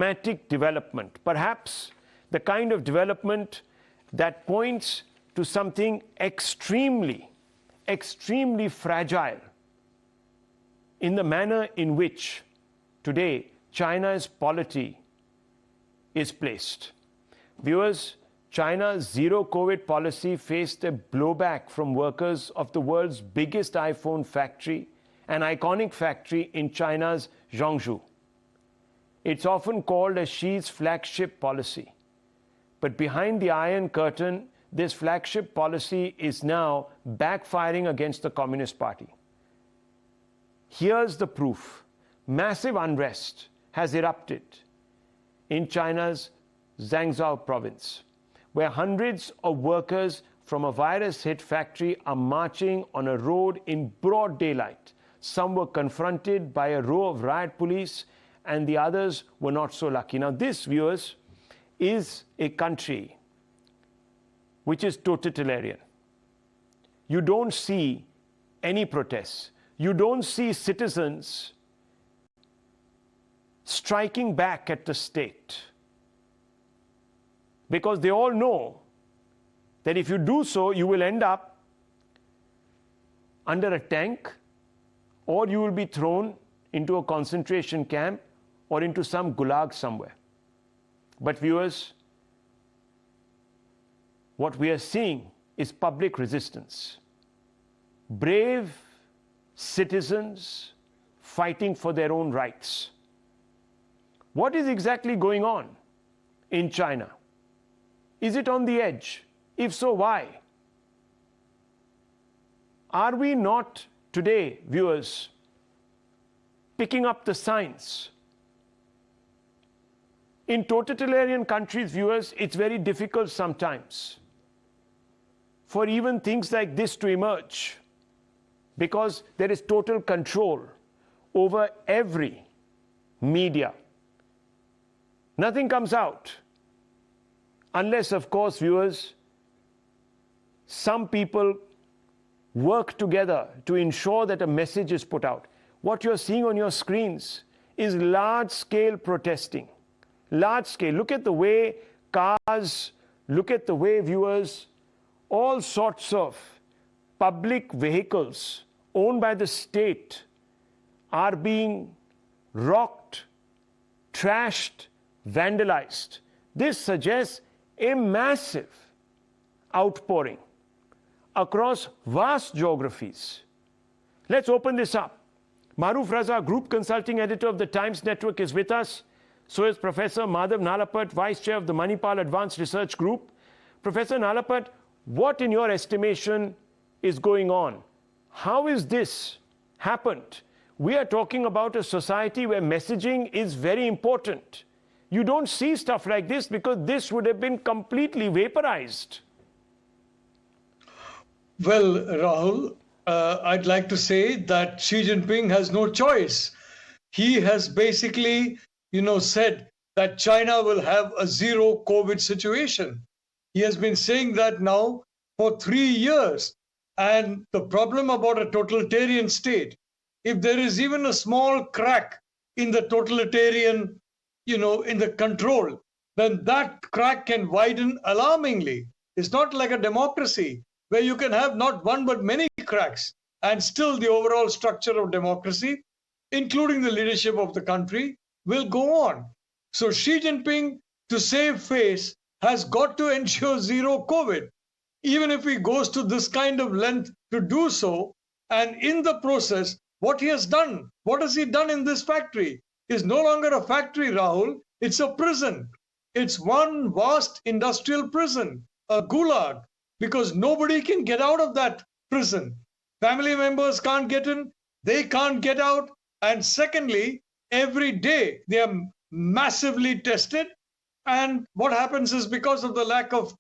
dramatic development, perhaps the kind of development that points to something extremely fragile in the manner in which today China's polity is placed. Viewers, China's zero COVID policy faced a blowback from workers of the world's biggest iPhone factory, an iconic factory in China's Zhengzhou. It's often called as Xi's flagship policy. But behind the Iron Curtain, this flagship policy is now backfiring against the Communist Party. Here's the proof. Massive unrest has erupted in China's Zhangzhou province, where hundreds of workers from a virus-hit factory are marching on a road in broad daylight. Some were confronted by a row of riot police, and the others were not so lucky. Now, this, viewers, is a country which is totalitarian. You don't see any protests. You don't see citizens striking back at the state, because they all know that if you do so, you will end up under a tank, or you will be thrown into a concentration camp or into some gulag somewhere. But viewers, what we are seeing is public resistance. Brave citizens fighting for their own rights. What is exactly going on in China? Is it on the edge? If so, why? Are we not today, viewers, picking up the signs? In totalitarian countries, viewers, it's very difficult sometimes for even things like this to emerge, because there is total control over every media. Nothing comes out unless, of course, viewers, some people work together to ensure that a message is put out. What you're seeing on your screens is large-scale protesting. Large scale. Look at the way cars, look at the way, viewers, all sorts of public vehicles owned by the state are being rocked, trashed, vandalized. This suggests a massive outpouring across vast geographies. Let's open this up. Maruf Raza, Group Consulting Editor of the Times Network, is with us. So is Professor Madhav Nalapat, Vice Chair of the Manipal Advanced Research Group. Professor Nalapat, what in your estimation is going on? How is this happened? We are talking about a society where messaging is very important. You don't see stuff like this because this would have been completely vaporized. Well, Rahul, I'd like to say that Xi Jinping has no choice. He has basically said that China will have a zero COVID situation. He has been saying that now for 3 years. And the problem about a totalitarian state, if there is even a small crack in the totalitarian, in the control, then that crack can widen alarmingly. It's not like a democracy where you can have not one but many cracks and still the overall structure of democracy, including the leadership of the country, will go on. So Xi Jinping, to save face, has got to ensure zero COVID, even if he goes to this kind of length to do so. And in the process, what he has done, what has he done in this factory? Is no longer a factory, Rahul. It's a prison. It's one vast industrial prison, a gulag, because nobody can get out of that prison. Family members can't get in, they can't get out. And secondly, every day they are massively tested. And what happens is, because of the lack of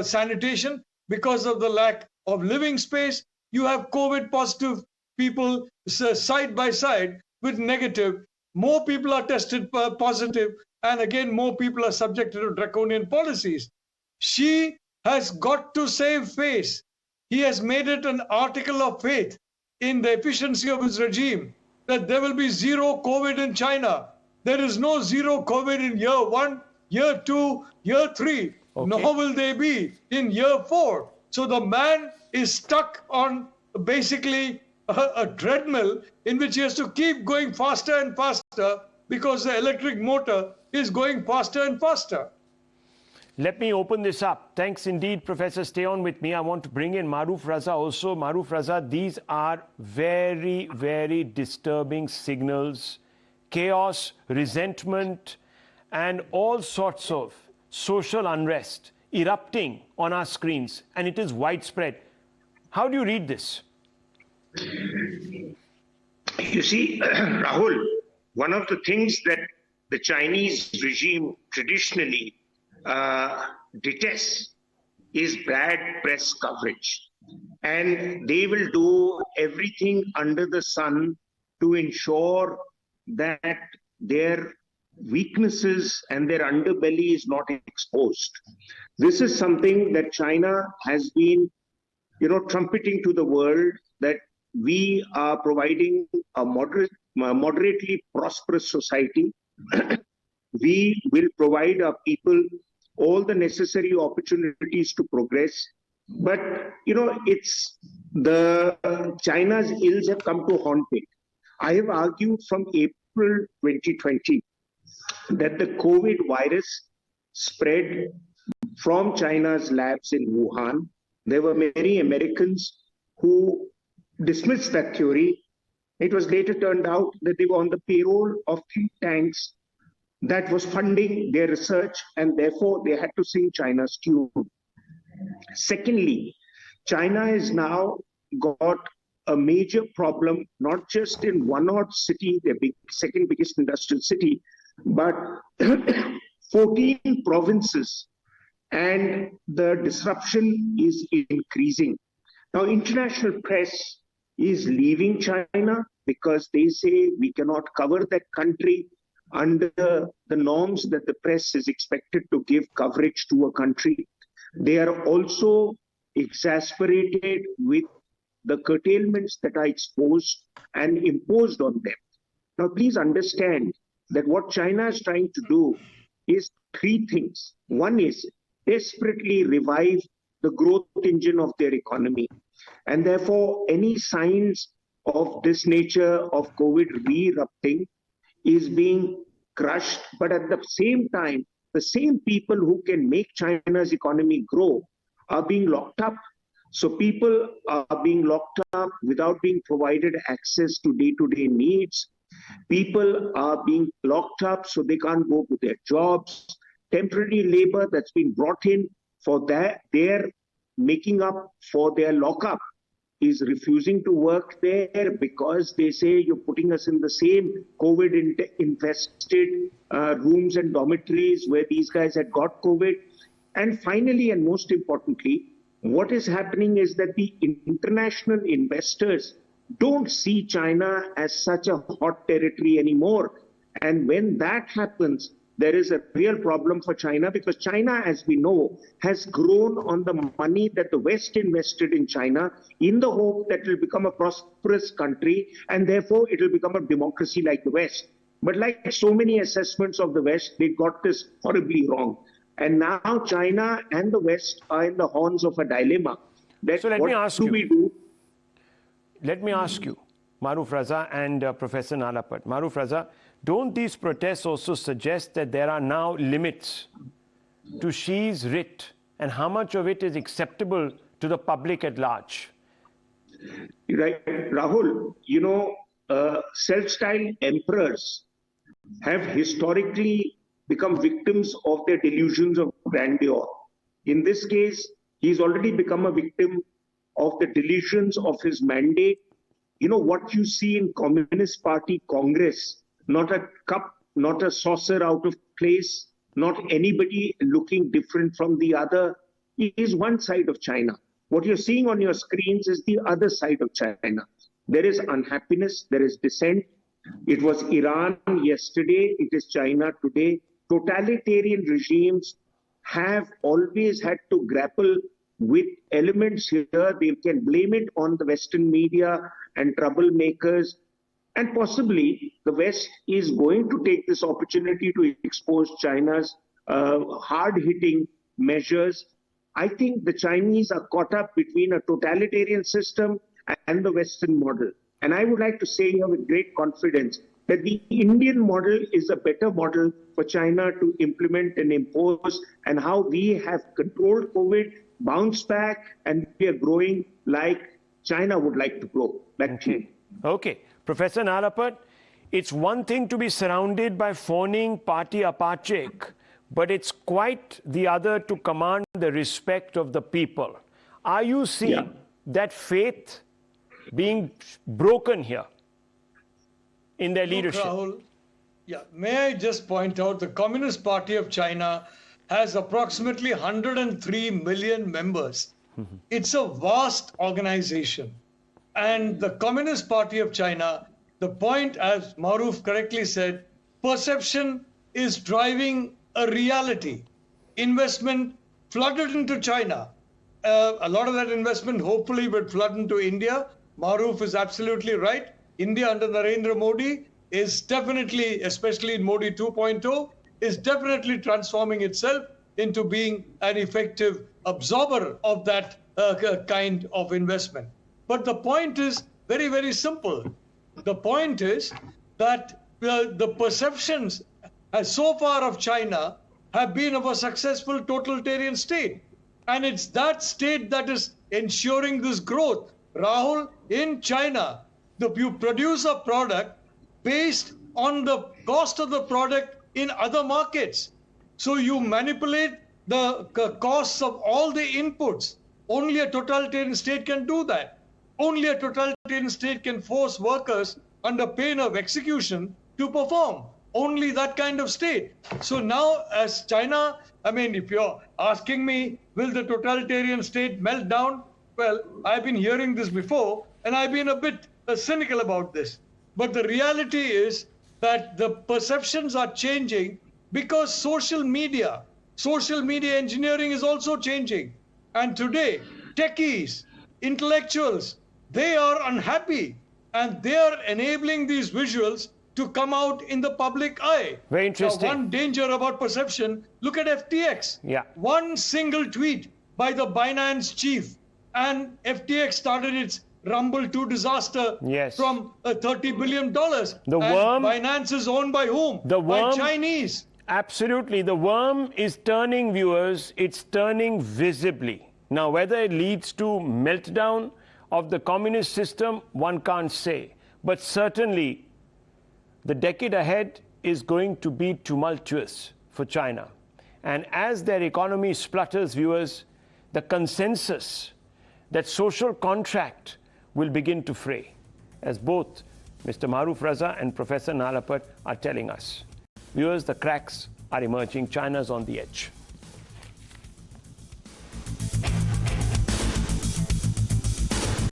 sanitation, because of the lack of living space, you have COVID positive people side by side with negative. More people are tested positive, and again, more people are subjected to draconian policies. Xi has got to save face. He has made it an article of faith in the efficiency of his regime that there will be zero COVID in China. There is no zero COVID in year 1, year 2, year 3. Okay. Nor will they be in year 4. So the man is stuck on basically a treadmill in which he has to keep going faster and faster because the electric motor is going faster and faster. Let me open this up. Thanks indeed, Professor. Stay on with me. I want to bring in Maruf Raza also. Maruf Raza, these are very, very disturbing signals. Chaos, resentment, and all sorts of social unrest erupting on our screens, and it is widespread. How do you read this? You see, Rahul, one of the things that the Chinese regime traditionally detests is bad press coverage. And they will do everything under the sun to ensure that their weaknesses and their underbelly is not exposed. This is something that China has been, trumpeting to the world, that we are providing a moderately prosperous society. We will provide our people all the necessary opportunities to progress. But, it's the China's ills have come to haunt it. I have argued from April 2020 that the COVID virus spread from China's labs in Wuhan. There were many Americans who dismissed that theory. It was later turned out that they were on the payroll of think tanks that was funding their research, and therefore they had to sing China's tune. Secondly, China has now got a major problem, not just in one odd city, their second biggest industrial city, but 14 provinces, and the disruption is increasing. Now, international press is leaving China because they say we cannot cover that country under the norms that the press is expected to give coverage to a country. They are also exasperated with the curtailments that are exposed and imposed on them. Now, please understand that what China is trying to do is three things. One is desperately revive the growth engine of their economy. And therefore, any signs of this nature of COVID re-erupting is being crushed. But at the same time, the same people who can make China's economy grow are being locked up. So people are being locked up without being provided access to day-to-day needs. People are being locked up so they can't go to their jobs. Temporary labor that's been brought in for their making up for their lockup is refusing to work there because they say you're putting us in the same COVID-infested rooms and dormitories where these guys had got COVID. And finally, and most importantly, what is happening is that the international investors don't see China as such a hot territory anymore. And when that happens, there is a real problem for China, because China, as we know, has grown on the money that the West invested in China in the hope that it will become a prosperous country and therefore it will become a democracy like the West. But like so many assessments of the West, they got this horribly wrong. And now China and the West are in the horns of a dilemma. So let me ask you. We do? Let me ask you, Maruf Raza and Professor Nalapat. Maruf Raza, don't these protests also suggest that there are now limits to Xi's writ, and how much of it is acceptable to the public at large? Right, Rahul, self-styled emperors have historically become victims of their delusions of grandeur. In this case, he's already become a victim of the delusions of his mandate. What you see in Communist Party Congress, not a cup, not a saucer out of place, not anybody looking different from the other, is one side of China. What you're seeing on your screens is the other side of China. There is unhappiness, there is dissent. It was Iran yesterday, it is China today. Totalitarian regimes have always had to grapple with elements here. They can blame it on the Western media and troublemakers. And possibly the West is going to take this opportunity to expose China's hard-hitting measures. I think the Chinese are caught up between a totalitarian system and the Western model. And I would like to say here with great confidence that the Indian model is a better model for China to implement and impose, and how we have controlled COVID, bounced back, and we are growing like China would like to grow. Back to you. Okay. Professor Nalapat, it's one thing to be surrounded by phoning party apachik, but it's quite the other to command the respect of the people. Are you seeing that faith being broken here in their leadership? Rahul, may I just point out the Communist Party of China has approximately 103 million members. It's a vast organization. And the Communist Party of China, the point, as Maruf correctly said, perception is driving a reality. Investment flooded into China. A lot of that investment hopefully will flood into India. Maruf is absolutely right. India under Narendra Modi is definitely, especially in Modi 2.0, is definitely transforming itself into being an effective absorber of that kind of investment. But the point is very, very simple. The point is that the perceptions so far of China have been of a successful totalitarian state. And it's that state that is ensuring this growth. Rahul, in China, you produce a product based on the cost of the product in other markets. So you manipulate the costs of all the inputs. Only a totalitarian state can do that. Only a totalitarian state can force workers under pain of execution to perform. Only that kind of state. So now as China, I mean, if you're asking me, will the totalitarian state melt down? Well, I've been hearing this before, and I've been a bit cynical about this. But the reality is that the perceptions are changing because social media engineering is also changing. And today, techies, intellectuals, they are unhappy, and they are enabling these visuals to come out in the public eye. Very interesting. Now, one danger about perception, look at FTX. Yeah. One single tweet by the Binance chief, and FTX started its Rumble 2 disaster from $30 billion. The worm, Binance is owned by whom? The worm, by Chinese. Absolutely. The worm is turning, viewers. It's turning visibly. Now, whether it leads to meltdown of the communist system, one can't say. But certainly, the decade ahead is going to be tumultuous for China. And as their economy splutters, viewers, the consensus, that social contract will begin to fray, as both Mr. Maruf Raza and Professor Nalapat are telling us. Viewers, the cracks are emerging. China's on the edge.